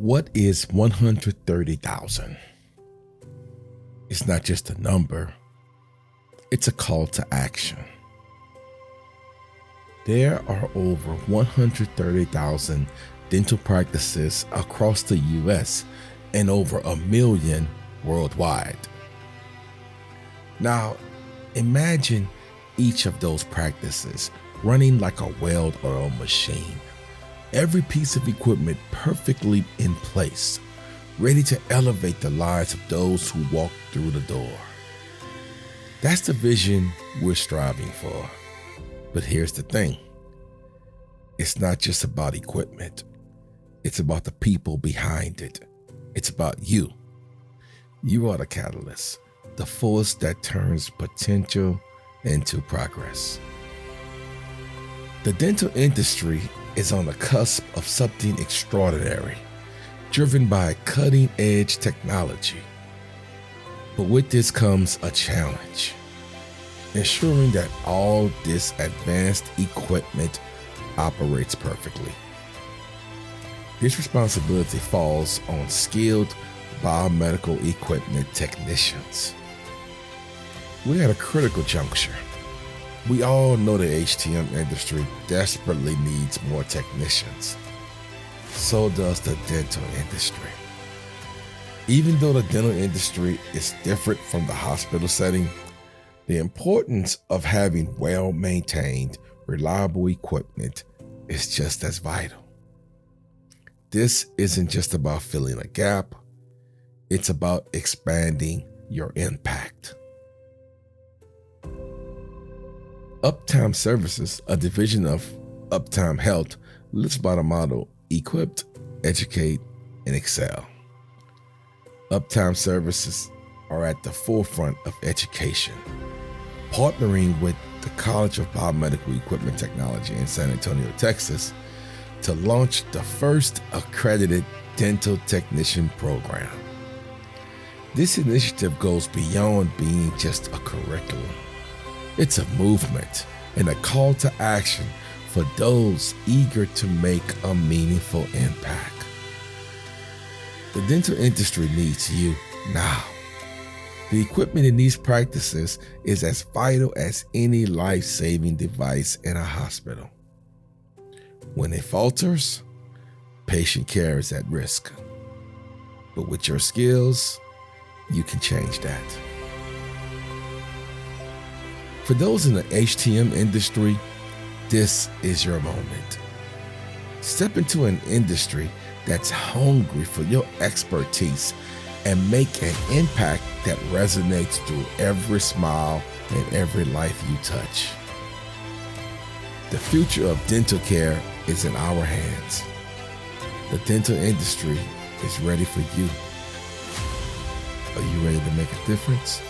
What is 130,000? It's not just a number, it's a call to action. There are over 130,000 dental practices across the US and over 1 million worldwide. Now, imagine each of those practices running like a well-oiled machine. Every piece of equipment perfectly in place, ready to elevate the lives of those who walk through the door. That's the vision we're striving for. But here's the thing. It's not just about equipment. It's about the people behind it. It's about you. You are the catalyst, the force that turns potential into progress. The dental industry is on the cusp of something extraordinary, driven by cutting-edge technology. But with this comes a challenge, ensuring that all this advanced equipment operates perfectly. This responsibility falls on skilled biomedical equipment technicians. We're at a critical juncture. We all know the HTM industry desperately needs more technicians. So does the dental industry. Even though the dental industry is different from the hospital setting, the importance of having well-maintained, reliable equipment is just as vital. This isn't just about filling a gap, it's about expanding your impact. Uptime Services, a division of Uptime Health, lives by the motto, equipped, educate, and excel. Uptime Services are at the forefront of education, partnering with the College of Biomedical Equipment Technology in San Antonio, Texas, to launch the first accredited dental technician program. This initiative goes beyond being just a curriculum. It's a movement and a call to action for those eager to make a meaningful impact. The dental industry needs you now. The equipment in these practices is as vital as any life-saving device in a hospital. When it falters, patient care is at risk. But with your skills, you can change that. For those in the HTM industry, this is your moment. Step into an industry that's hungry for your expertise and make an impact that resonates through every smile and every life you touch. The future of dental care is in our hands. The dental industry is ready for you. Are you ready to make a difference?